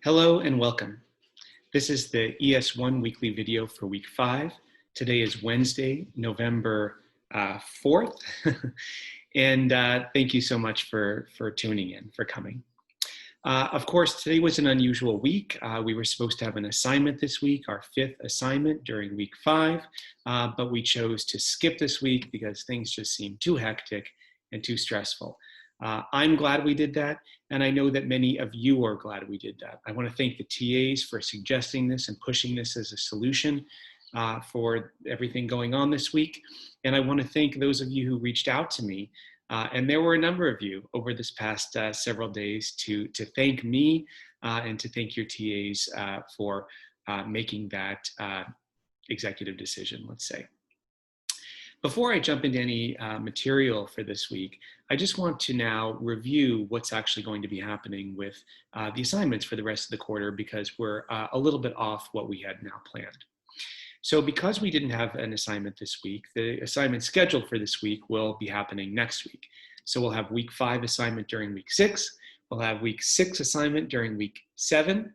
Hello and welcome. This is the ES1 weekly video for week 5. Today is Wednesday, November 4th. And thank you so much for tuning in, for coming. Of course, today was an unusual week. We were supposed to have an assignment this week, our 5th assignment during week 5, but we chose to skip this week because things just seemed too hectic and too stressful. I'm glad we did that, and I know that many of you are glad we did that. I want to thank the TAs for suggesting this and pushing this as a solution for everything going on this week. And I want to thank those of you who reached out to me, and there were a number of you over this past several days to thank me and to thank your TAs for making that executive decision, let's say. Before I jump into any material for this week, I just want to now review what's actually going to be happening with the assignments for the rest of the quarter, because we're a little bit off what we had now planned. So because we didn't have an assignment this week, the assignment scheduled for this week will be happening next week. So we'll have week 5 assignment during week 6. We'll have week 6 assignment during week 7.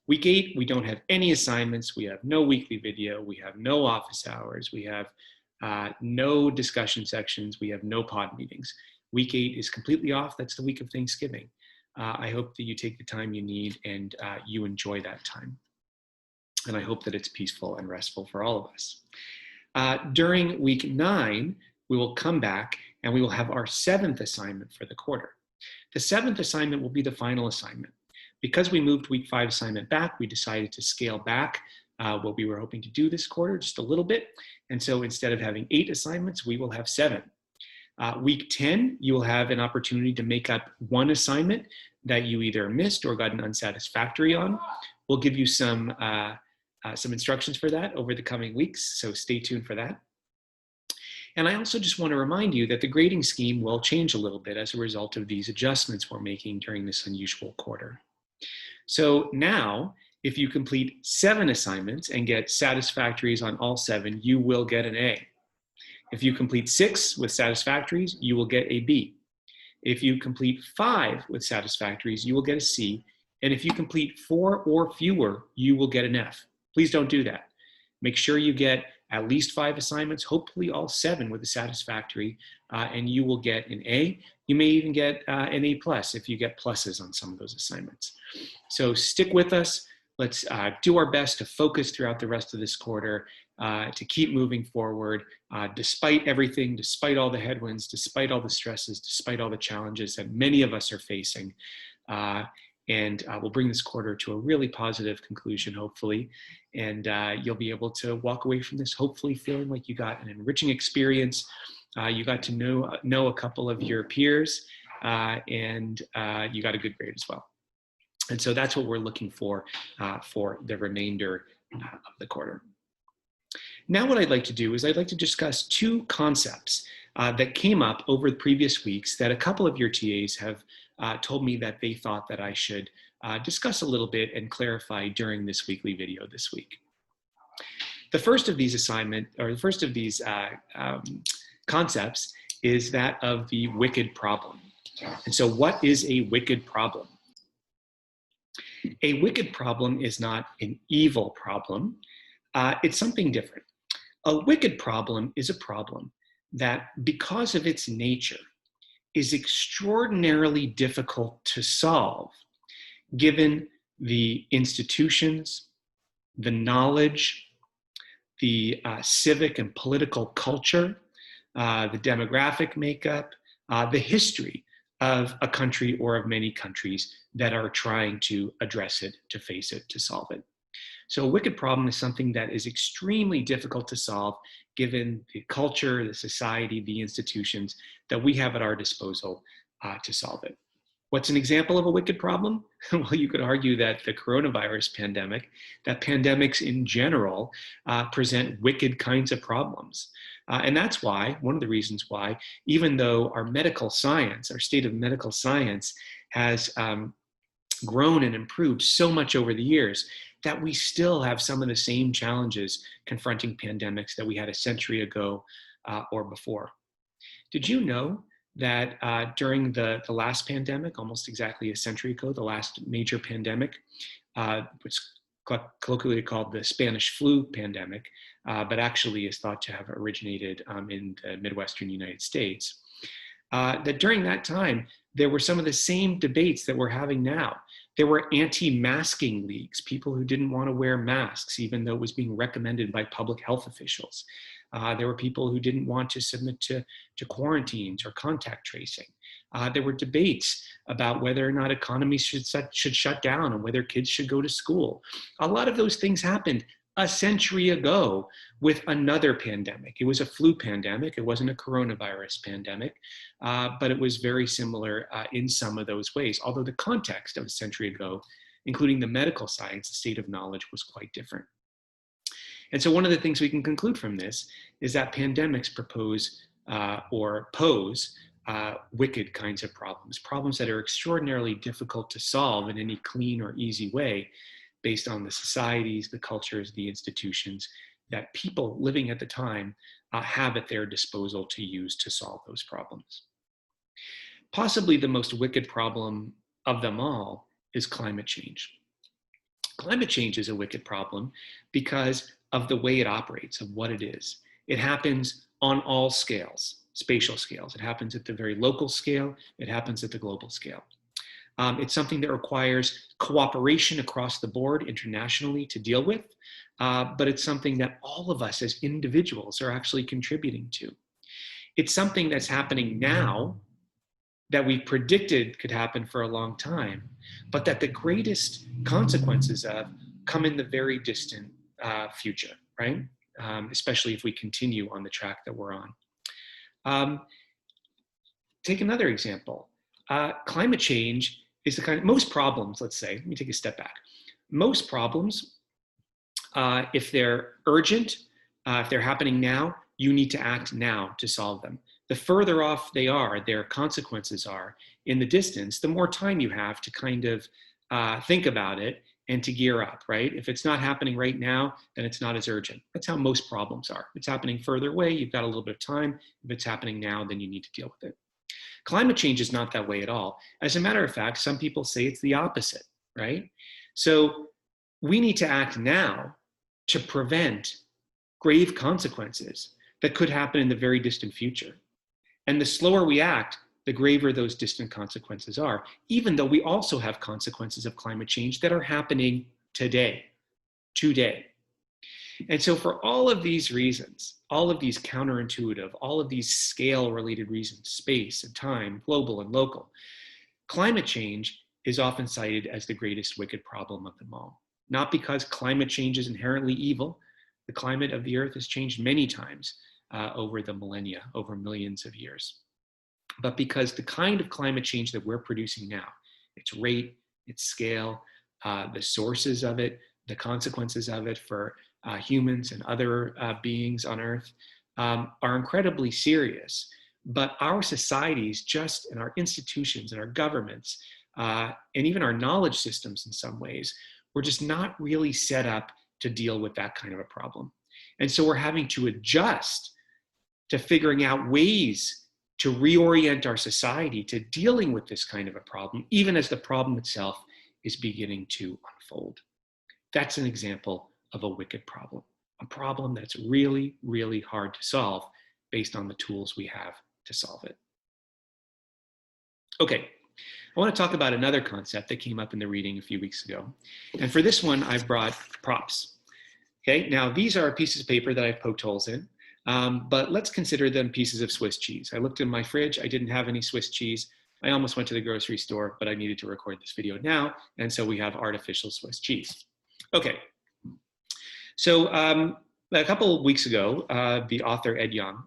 Week 8, we don't have any assignments. We have no weekly video. We have no office hours. We have no discussion sections. We have no pod meetings. Week 8 is completely off. That's the week of Thanksgiving. I hope that you take the time you need and you enjoy that time. And I hope that it's peaceful and restful for all of us. During week 9, we will come back and we will have our 7th assignment for the quarter. The 7th assignment will be the final assignment. Because we moved week 5 assignment back, we decided to scale back what we were hoping to do this quarter just a little bit. And so instead of having 8 assignments, we will have 7. Week 10, you will have an opportunity to make up one assignment that you either missed or got an unsatisfactory on. We'll give you some instructions for that over the coming weeks, so stay tuned for that. And I also just want to remind you that the grading scheme will change a little bit as a result of these adjustments we're making during this unusual quarter. So now, if you complete 7 assignments and get satisfactories on all 7, you will get an A. If you complete 6 with satisfactories, you will get a B. If you complete 5 with satisfactories, you will get a C. And if you complete 4 or fewer, you will get an F. Please don't do that. Make sure you get at least 5 assignments, hopefully all 7 with a satisfactory, and you will get an A. You may even get an A+ if you get pluses on some of those assignments. So stick with us. Let's do our best to focus throughout the rest of this quarter, to keep moving forward, despite everything, despite all the headwinds, despite all the stresses, despite all the challenges that many of us are facing. And we'll bring this quarter to a really positive conclusion, hopefully. And you'll be able to walk away from this, hopefully feeling like you got an enriching experience. You got to know a couple of your peers, and you got a good grade as well. And so that's what we're looking for the remainder of the quarter. Now what I'd like to do is I'd like to discuss 2 concepts that came up over the previous weeks that a couple of your TAs have told me that they thought that I should discuss a little bit and clarify during this weekly video this week. The first of these concepts is that of the wicked problem. And so what is a wicked problem? A wicked problem is not an evil problem. It's something different. A wicked problem is a problem that, because of its nature, is extraordinarily difficult to solve, given the institutions, the knowledge, the civic and political culture, the demographic makeup, the history of a country or of many countries that are trying to address it, to face it, to solve it. So a wicked problem is something that is extremely difficult to solve given the culture, the society, the institutions that we have at our disposal to solve it. What's an example of a wicked problem? Well, you could argue that the coronavirus pandemic, that pandemics in general present wicked kinds of problems. And that's why, one of the reasons why, even though our medical science, our state of medical science has grown and improved so much over the years, that we still have some of the same challenges confronting pandemics that we had a century ago or before. Did you know that during the last pandemic, almost exactly a century ago, the last major pandemic, which colloquially called the Spanish flu pandemic, but actually is thought to have originated in the Midwestern United States, that during that time, there were some of the same debates that we're having now. There were anti-masking leagues, people who didn't want to wear masks, even though it was being recommended by public health officials. There were people who didn't want to submit to quarantines or contact tracing. There were debates about whether or not economies should shut down and whether kids should go to school. A lot of those things happened a century ago with another pandemic. It was a flu pandemic. It wasn't a coronavirus pandemic, but it was very similar in some of those ways, although the context of a century ago, including the medical science, the state of knowledge, was quite different. And so one of the things we can conclude from this is that pandemics propose or pose wicked kinds of problems that are extraordinarily difficult to solve in any clean or easy way based on the societies, the cultures, the institutions that people living at the time have at their disposal to use to solve those problems. Possibly the most wicked problem of them all is climate change. Climate change is a wicked problem because of the way it operates, of what it is. It happens on all scales, spatial scales. It happens at the very local scale. It happens at the global scale. It's something that requires cooperation across the board internationally to deal with, but it's something that all of us as individuals are actually contributing to. It's something that's happening now that we predicted could happen for a long time, but that the greatest consequences of come in the very distant future, right? Especially if we continue on the track that we're on. Take another example. Climate change is the kind of, most problems, let's say, let me take a step back. Most problems, if they're urgent, if they're happening now, you need to act now to solve them. The further off they are, their consequences are in the distance, the more time you have to kind of think about it and to gear up, right? If it's not happening right now, then it's not as urgent. That's how most problems are. If it's happening further away, you've got a little bit of time. If it's happening now, then you need to deal with it. Climate change is not that way at all. As a matter of fact, some people say it's the opposite, right? So we need to act now to prevent grave consequences that could happen in the very distant future. And the slower we act, the graver those distant consequences are, even though we also have consequences of climate change that are happening today. And so for all of these reasons, all of these counterintuitive, all of these scale-related reasons, space and time, global and local, climate change is often cited as the greatest wicked problem of them all. Not because climate change is inherently evil. The climate of the Earth has changed many times over the millennia, over millions of years. But because the kind of climate change that we're producing now, its rate, its scale, the sources of it, the consequences of it for humans and other beings on Earth are incredibly serious. But our societies, just and our institutions and our governments, and even our knowledge systems in some ways, we're just not really set up to deal with that kind of a problem. And so we're having to adjust to figuring out ways to reorient our society to dealing with this kind of a problem, even as the problem itself is beginning to unfold. That's an example of a wicked problem, a problem that's really, really hard to solve based on the tools we have to solve it. Okay, I want to talk about another concept that came up in the reading a few weeks ago. And for this one, I've brought props. Okay, now these are pieces of paper that I've poked holes in, but let's consider them pieces of Swiss cheese. I looked in my fridge, I didn't have any Swiss cheese. I almost went to the grocery store, but I needed to record this video now, and so we have artificial Swiss cheese. Okay, so a couple of weeks ago, the author Ed Yong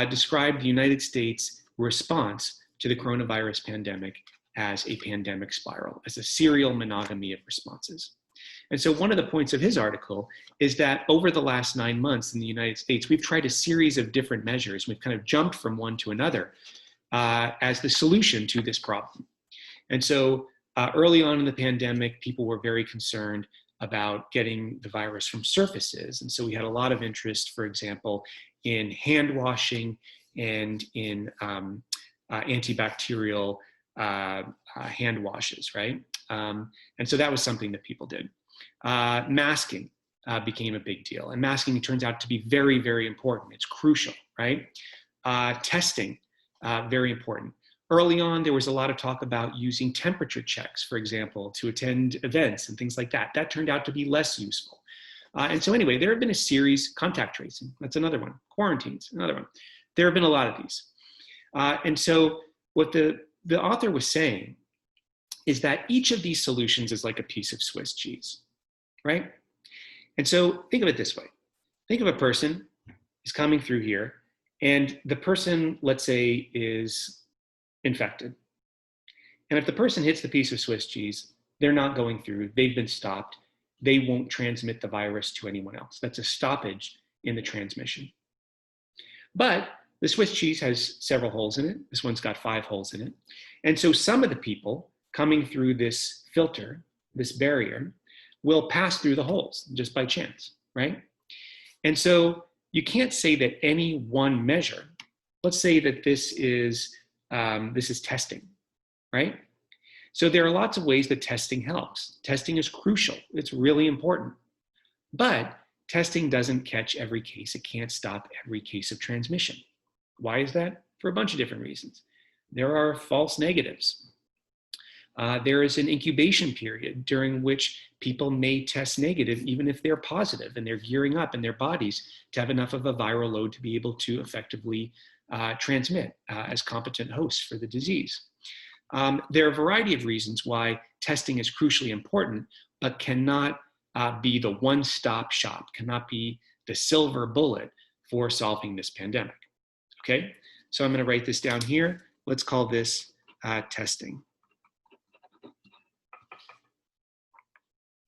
described the United States' response to the coronavirus pandemic as a pandemic spiral, as a serial monogamy of responses. And so one of the points of his article is that over the last 9 months in the United States, we've tried a series of different measures. We've kind of jumped from one to another as the solution to this problem. And so early on in the pandemic, people were very concerned about getting the virus from surfaces. And so we had a lot of interest, for example, in hand washing and in antibacterial hand washes, right? And so that was something that people did. Masking became a big deal, and masking turns out to be very, very important. It's crucial, right? Testing, very important. Early on, there was a lot of talk about using temperature checks, for example, to attend events and things like that. That turned out to be less useful. And so anyway, there have been a series, contact tracing, that's another one, quarantines, another one. There have been a lot of these. And so what the author was saying is that each of these solutions is like a piece of Swiss cheese, right? And so think of it this way. Think of a person is coming through here, and the person, let's say, is infected. And if the person hits the piece of Swiss cheese, they're not going through, they've been stopped, they won't transmit the virus to anyone else. That's a stoppage in the transmission. But the Swiss cheese has several holes in it. This one's got 5 holes in it. And so some of the people coming through this filter, this barrier, will pass through the holes just by chance, right? And so you can't say that any one measure, let's say that this is testing, right? So there are lots of ways that testing helps. Testing is crucial. It's really important. But testing doesn't catch every case. It can't stop every case of transmission. Why is that? For a bunch of different reasons. There are false negatives. There is an incubation period during which people may test negative even if they're positive, and they're gearing up in their bodies to have enough of a viral load to be able to effectively transmit as competent hosts for the disease. There are a variety of reasons why testing is crucially important, but cannot be the one-stop shop, cannot be the silver bullet for solving this pandemic. Okay, so I'm going to write this down here. Let's call this testing.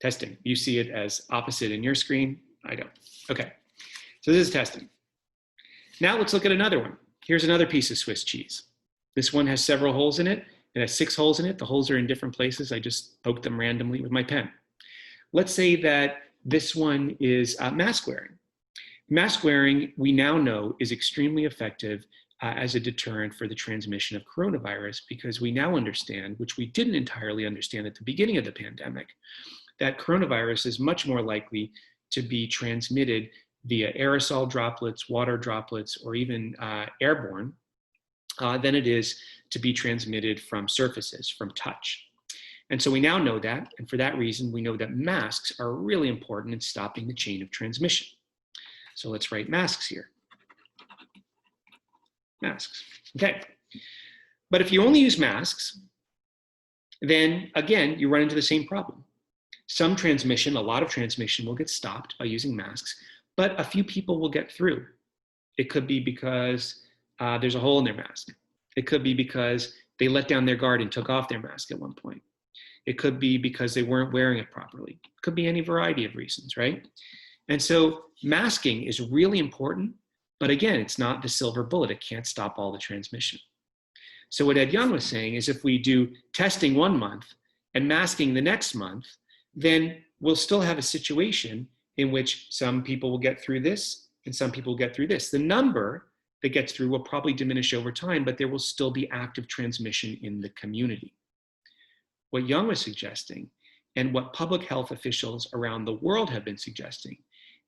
Testing. You see it as opposite in your screen. I don't. Okay, so this is testing. Now let's look at another one. Here's another piece of Swiss cheese. This one has several holes in it. It has 6 holes in it. The holes are in different places. I just poked them randomly with my pen. Let's say that this one is mask wearing. Mask wearing, we now know, is extremely effective as a deterrent for the transmission of coronavirus, because we now understand, which we didn't entirely understand at the beginning of the pandemic, that coronavirus is much more likely to be transmitted via aerosol droplets, water droplets, or even airborne than it is to be transmitted from surfaces, from touch. And so we now know that, and for that reason, we know that masks are really important in stopping the chain of transmission. So let's write masks here. Masks, okay. But if you only use masks, then again, you run into the same problem. Some transmission, a lot of transmission will get stopped by using masks, but a few people will get through. It could be because there's a hole in their mask. It could be because they let down their guard and took off their mask at one point. It could be because they weren't wearing it properly. It could be any variety of reasons, right? And so masking is really important, but again, it's not the silver bullet. It can't stop all the transmission. So what Ed Young was saying is if we do testing one month and masking the next month, then we'll still have a situation in which some people will get through this and some people will get through this. The number that gets through will probably diminish over time, but there will still be active transmission in the community. What Young was suggesting, and what public health officials around the world have been suggesting,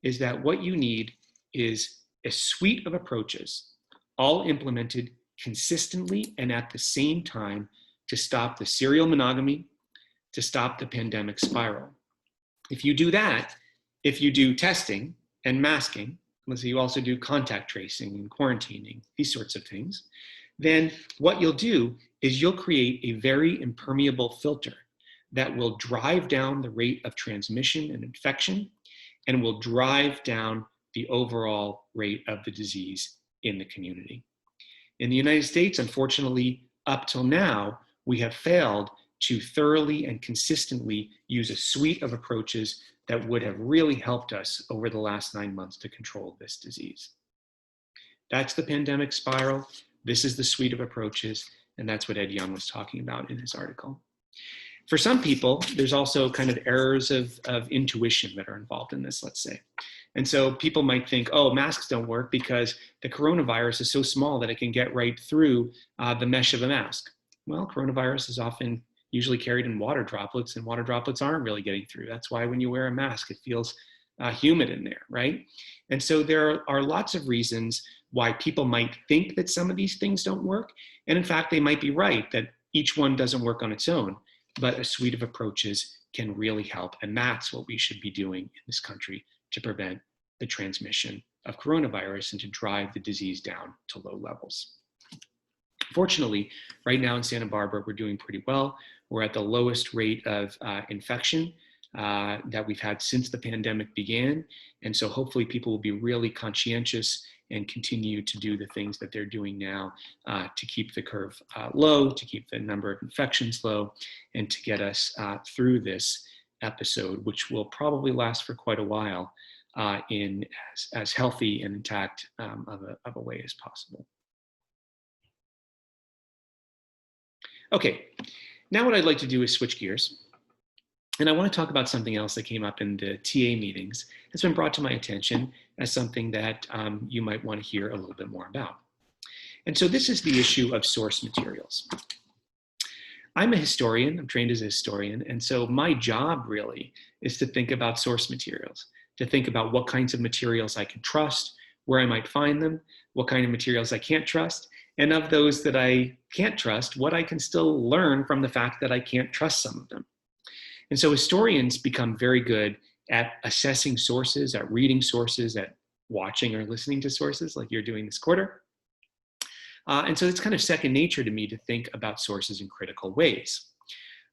is that what you need is a suite of approaches, all implemented consistently and at the same time to stop the serial monogamy, to stop the pandemic spiral. If you do that, if you do testing and masking, let's say you also do contact tracing and quarantining, these sorts of things, then what you'll do is you'll create a very impermeable filter that will drive down the rate of transmission and infection and will drive down the overall rate of the disease in the community. In the United States, unfortunately, up till now, we have failed to thoroughly and consistently use a suite of approaches that would have really helped us over the last 9 months to control this disease. That's the pandemic spiral. This is the suite of approaches, and that's what Ed Young was talking about in his article. For some people, there's also kind of errors of intuition that are involved in this, let's say. And so people might think, oh, masks don't work because the coronavirus is so small that it can get right through the mesh of a mask. Well, coronavirus is often usually carried in water droplets, and water droplets aren't really getting through. That's why when you wear a mask, it feels humid in there, right? And so there are lots of reasons why people might think that some of these things don't work. And in fact, they might be right that each one doesn't work on its own, but a suite of approaches can really help. And that's what we should be doing in this country to prevent the transmission of coronavirus and to drive the disease down to low levels. Fortunately, right now in Santa Barbara, we're doing pretty well. We're at the lowest rate of infection that we've had since the pandemic began. And so hopefully people will be really conscientious and continue to do the things that they're doing now to keep the curve low, to keep the number of infections low, and to get us through this episode, which will probably last for quite a while in as healthy and intact of a way as possible. Okay, now what I'd like to do is switch gears. And I want to talk about something else that came up in the TA meetings. It's been brought to my attention as something that you might want to hear a little bit more about. And so this is the issue of source materials. I'm a historian, I'm trained as a historian, and so my job really is to think about source materials, to think about what kinds of materials I can trust, where I might find them, what kind of materials I can't trust, and of those that I can't trust, what I can still learn from the fact that I can't trust some of them. And so historians become very good at assessing sources, at reading sources, at watching or listening to sources like you're doing this quarter. And so it's kind of second nature to me to think about sources in critical ways.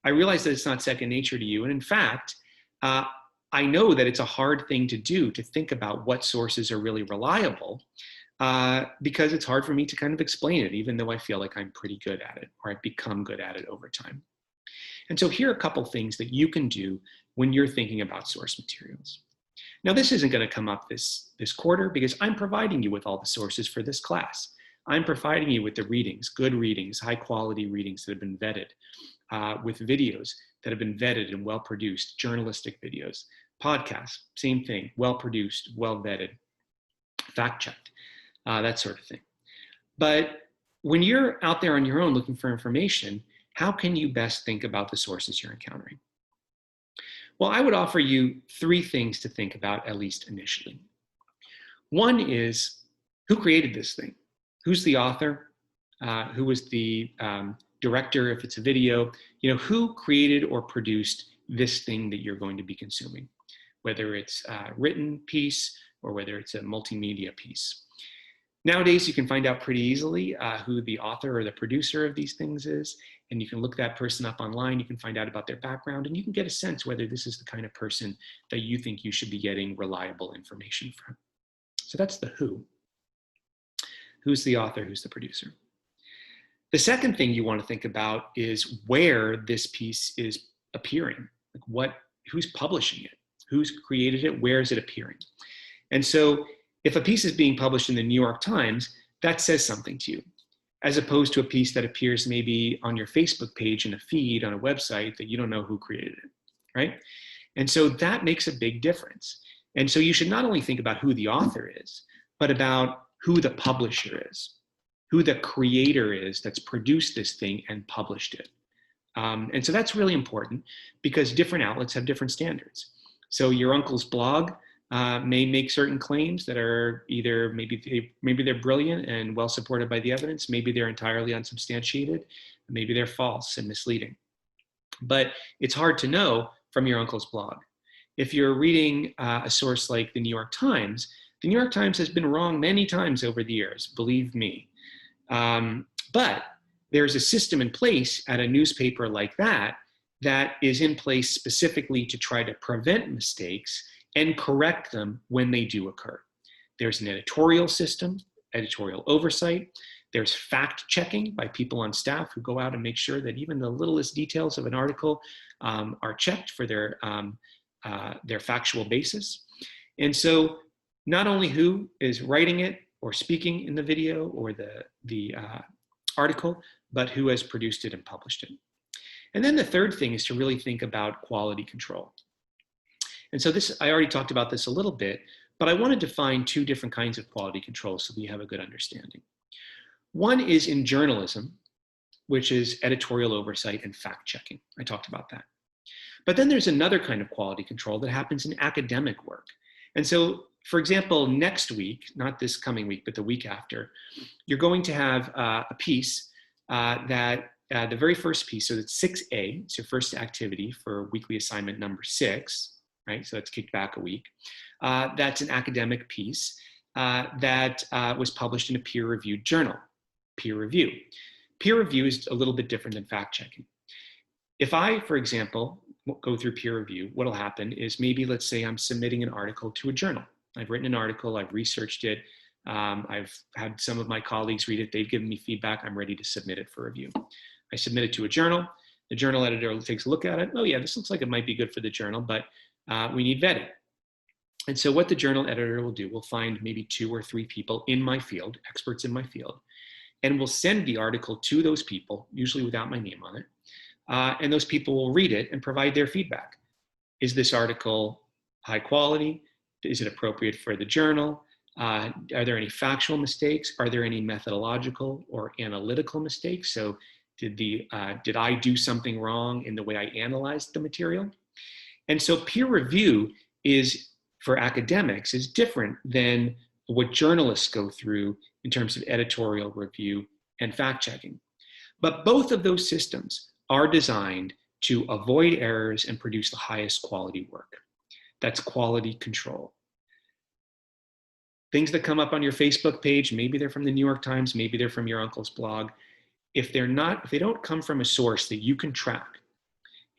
I realize that it's not second nature to you. And in fact, I know that it's a hard thing to do, to think about what sources are really reliable, because it's hard for me to kind of explain it, even though I feel like I'm pretty good at it, or I've become good at it over time. And so here are a couple things that you can do when you're thinking about source materials. Now, this isn't going to come up this quarter because I'm providing you with all the sources for this class. I'm providing you with the readings, good readings, high quality readings that have been vetted, with videos that have been vetted and well produced, journalistic videos, podcasts, same thing, well produced, well vetted, fact checked, that sort of thing. But when you're out there on your own looking for information, how can you best think about the sources you're encountering? Well, I would offer you three things to think about, at least initially. One is, who created this thing? Who's the author? Who was the director if it's a video? You know, who created or produced this thing that you're going to be consuming? Whether it's a written piece or whether it's a multimedia piece. Nowadays, you can find out pretty easily who the author or the producer of these things is, and you can look that person up online, you can find out about their background, and you can get a sense whether this is the kind of person that you think you should be getting reliable information from. So that's the who. Who's the author, who's the producer? The second thing you want to think about is where this piece is appearing. Like who's publishing it? Who's created it? Where is it appearing? And so if a piece is being published in the New York Times, that says something to you, as opposed to a piece that appears maybe on your Facebook page in a feed on a website that you don't know who created it, right? And so that makes a big difference. And so you should not only think about who the author is, but about who the publisher is, who the creator is that's produced this thing and published it. And so that's really important because different outlets have different standards. So your uncle's blog may make certain claims that are either maybe they're brilliant and well supported by the evidence, maybe they're entirely unsubstantiated, maybe they're false and misleading. But it's hard to know from your uncle's blog. If you're reading a source like the New York Times has been wrong many times over the years, believe me. But there's a system in place at a newspaper like that is in place specifically to try to prevent mistakes and correct them when they do occur. There's an editorial system, editorial oversight. There's fact checking by people on staff who go out and make sure that even the littlest details of an article are checked for their factual basis. And so not only who is writing it or speaking in the video or the article, but who has produced it and published it. And then the third thing is to really think about quality control. And so I already talked about this a little bit, But I want to define two different kinds of quality control so that you have a good understanding. One is in journalism, which is editorial oversight and fact checking. I talked about that. But then there's another kind of quality control that happens in academic work. And so, for example, next week, not this coming week, but the week after, you're going to have a piece the very first piece, so that's 6A, it's your first activity for weekly assignment number 6, right? So that's kicked back a week. That's an academic piece that was published in a peer-reviewed journal. Peer review. Peer review is a little bit different than fact checking. If I, for example, go through peer review, what'll happen is maybe, let's say I'm submitting an article to a journal. I've written an article, I've researched it, I've had some of my colleagues read it, they've given me feedback, I'm ready to submit it for review. I submit it to a journal, the journal editor takes a look at it, oh yeah, this looks like it might be good for the journal, but we need vetting. And so what the journal editor will do, will find maybe 2 or 3 people in my field, experts in my field, and will send the article to those people, usually without my name on it, and those people will read it and provide their feedback. Is this article high quality? Is it appropriate for the journal? Are there any factual mistakes? Are there any methodological or analytical mistakes? So did I do something wrong in the way I analyzed the material? And so peer review is, for academics, is different than what journalists go through in terms of editorial review and fact checking. But both of those systems are designed to avoid errors and produce the highest quality work. That's quality control. Things that come up on your Facebook page, maybe they're from the New York Times, maybe they're from your uncle's blog. If they don't come from a source that you can track,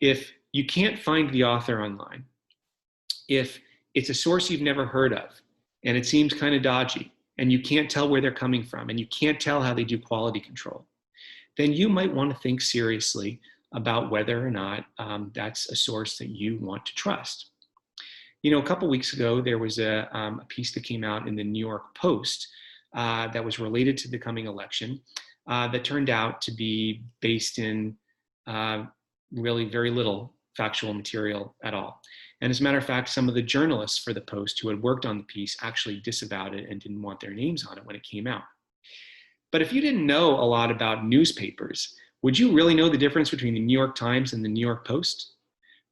if you can't find the author online, if it's a source you've never heard of and it seems kind of dodgy and you can't tell where they're coming from and you can't tell how they do quality control, then you might want to think seriously about whether or not that's a source that you want to trust. You know, a couple weeks ago, there was a piece that came out in the New York Post that was related to the coming election that turned out to be based in really very little factual material at all. And as a matter of fact, some of the journalists for the Post who had worked on the piece actually disavowed it and didn't want their names on it when it came out. But if you didn't know a lot about newspapers, would you really know the difference between the New York Times and the New York Post?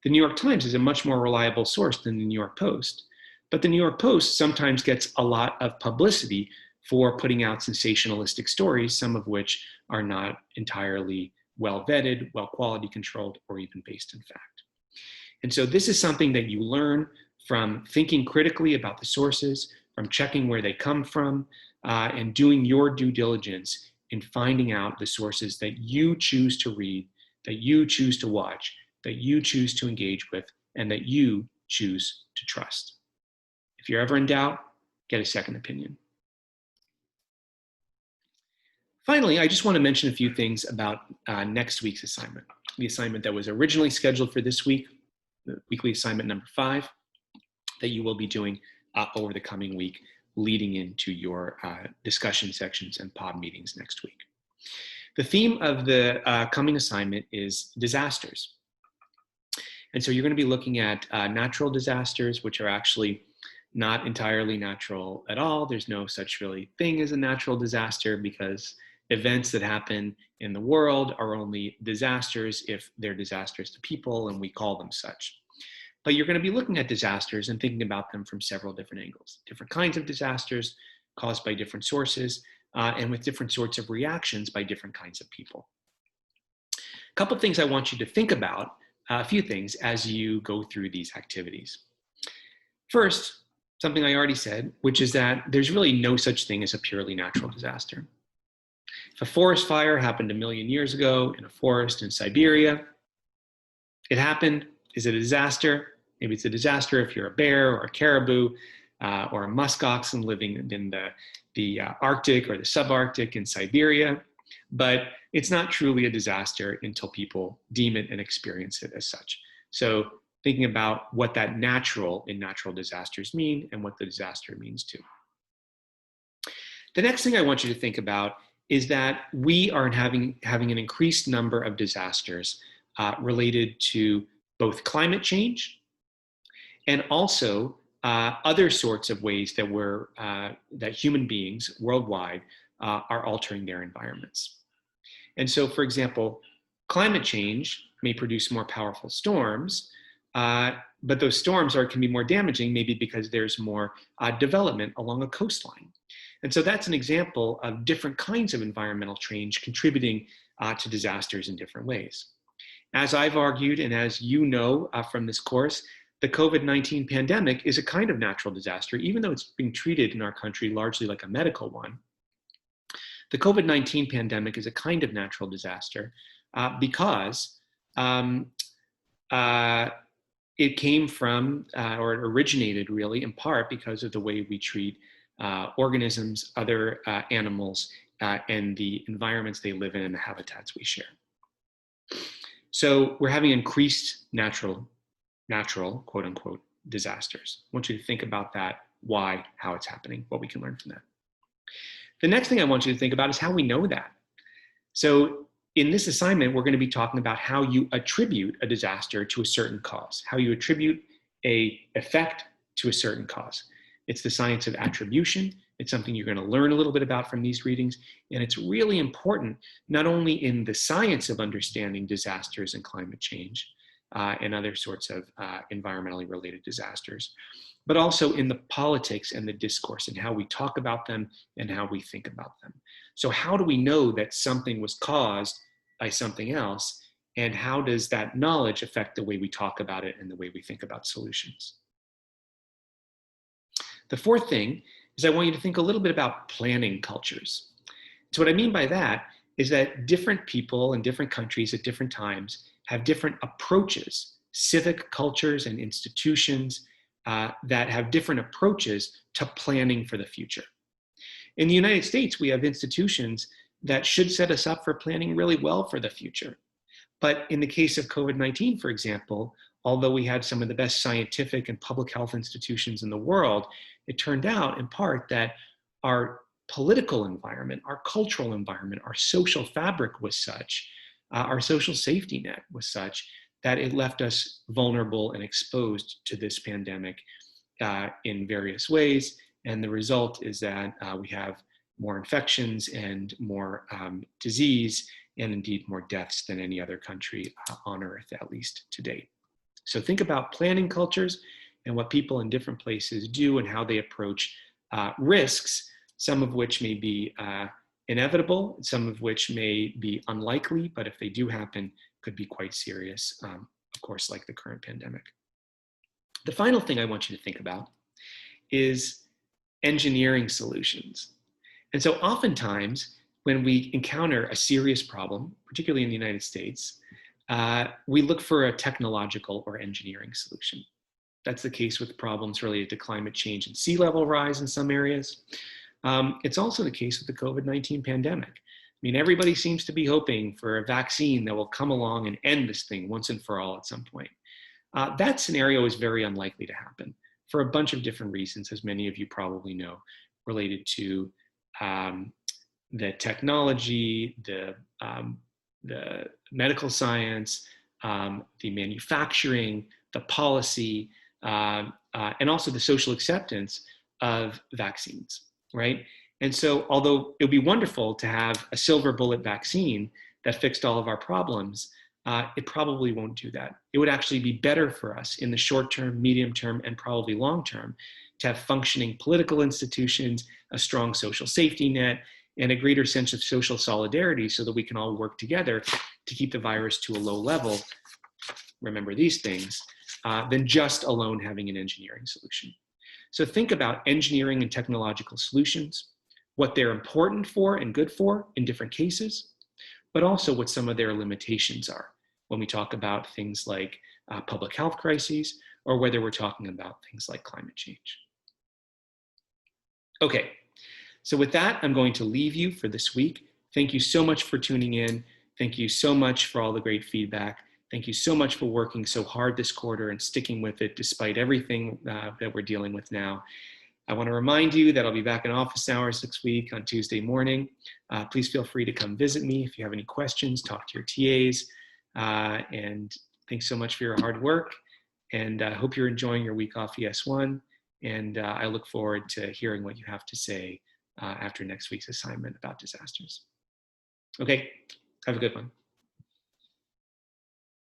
The New York Times is a much more reliable source than the New York Post. But the New York Post sometimes gets a lot of publicity for putting out sensationalistic stories, some of which are not entirely well vetted, well quality controlled, or even based in fact. And so this is something that you learn from thinking critically about the sources, from checking where they come from, and doing your due diligence in finding out the sources that you choose to read, that you choose to watch, that you choose to engage with, and that you choose to trust. If you're ever in doubt, get a second opinion. Finally, I just want to mention a few things about next week's assignment. The assignment that was originally scheduled for this week, the weekly assignment number 5, that you will be doing over the coming week, leading into your discussion sections and pod meetings next week. The theme of the coming assignment is disasters. And so you're going to be looking at natural disasters, which are actually not entirely natural at all. There's no such really thing as a natural disaster because events that happen in the world are only disasters if they're disasters to people, and we call them such. But you're going to be looking at disasters and thinking about them from several different angles. Different kinds of disasters caused by different sources and with different sorts of reactions by different kinds of people. A couple things I want you to think about, a few things as you go through these activities. First, something I already said, which is that there's really no such thing as a purely natural disaster. If a forest fire happened 1 million years ago in a forest in Siberia, it happened. Is it a disaster? Maybe it's a disaster if you're a bear or a caribou or a musk oxen living in the Arctic or the subarctic in Siberia, but it's not truly a disaster until people deem it and experience it as such. So thinking about what that natural in natural disasters mean and what the disaster means too. The next thing I want you to think about is that we are having an increased number of disasters related to both climate change and also other sorts of ways that human beings worldwide are altering their environments. And so, for example, climate change may produce more powerful storms, but those storms can be more damaging, maybe because there's more development along a coastline. And so that's an example of different kinds of environmental change contributing to disasters in different ways. As I've argued, and as you know from this course, the COVID-19 pandemic is a kind of natural disaster, even though it's being treated in our country largely like a medical one. The COVID-19 pandemic is a kind of natural disaster because it came from, or it originated really in part because of the way we treat organisms, other animals, and the environments they live in and the habitats we share. So we're having increased natural, quote unquote, disasters. I want you to think about that, why, how it's happening, what we can learn from that. The next thing I want you to think about is how we know that. So in this assignment, we're going to be talking about how you attribute a disaster to a certain cause, how you attribute an effect to a certain cause. It's the science of attribution. It's something you're going to learn a little bit about from these readings. And it's really important, not only in the science of understanding disasters and climate change and other sorts of environmentally related disasters, but also in the politics and the discourse and how we talk about them and how we think about them. So how do we know that something was caused by something else? And how does that knowledge affect the way we talk about it and the way we think about solutions? The fourth thing is I want you to think a little bit about planning cultures. So what I mean by that is that different people in different countries at different times have different approaches, civic cultures and institutions that have different approaches to planning for the future. In the United States, we have institutions that should set us up for planning really well for the future. But in the case of COVID-19, for example, although we had some of the best scientific and public health institutions in the world, it turned out in part that our political environment, our cultural environment, our social fabric was such, our social safety net was such that it left us vulnerable and exposed to this pandemic in various ways. And the result is that we have more infections and more disease, and indeed more deaths than any other country on Earth, at least to date. So think about planning cultures and what people in different places do and how they approach risks, some of which may be inevitable, some of which may be unlikely, but if they do happen, could be quite serious, of course, like the current pandemic. The final thing I want you to think about is engineering solutions. And so oftentimes, when we encounter a serious problem, particularly in the United States, we look for a technological or engineering solution. That's the case with problems related to climate change and sea level rise in some areas. It's also the case with the COVID-19 pandemic. I mean, everybody seems to be hoping for a vaccine that will come along and end this thing once and for all at some point. That scenario is very unlikely to happen for a bunch of different reasons, as many of you probably know, related to the technology, the medical science, the manufacturing, the policy, and also the social acceptance of vaccines, right? And so although it would be wonderful to have a silver bullet vaccine that fixed all of our problems, it probably won't do that. It would actually be better for us in the short term, medium term, and probably long term to have functioning political institutions, a strong social safety net, and a greater sense of social solidarity so that we can all work together to keep the virus to a low level, remember these things, than just alone having an engineering solution. So think about engineering and technological solutions, what they're important for and good for in different cases, but also what some of their limitations are when we talk about things like public health crises, or whether we're talking about things like climate change. Okay, so with that, I'm going to leave you for this week. Thank you so much for tuning in. Thank you so much for all the great feedback. Thank you so much for working so hard this quarter and sticking with it despite everything that we're dealing with now. I want to remind you that I'll be back in office hours next week on Tuesday morning. Please feel free to come visit me if you have any questions, talk to your TAs, and thanks so much for your hard work. And I hope you're enjoying your week off ES1. And I look forward to hearing what you have to say after next week's assignment about disasters. Okay, have a good one.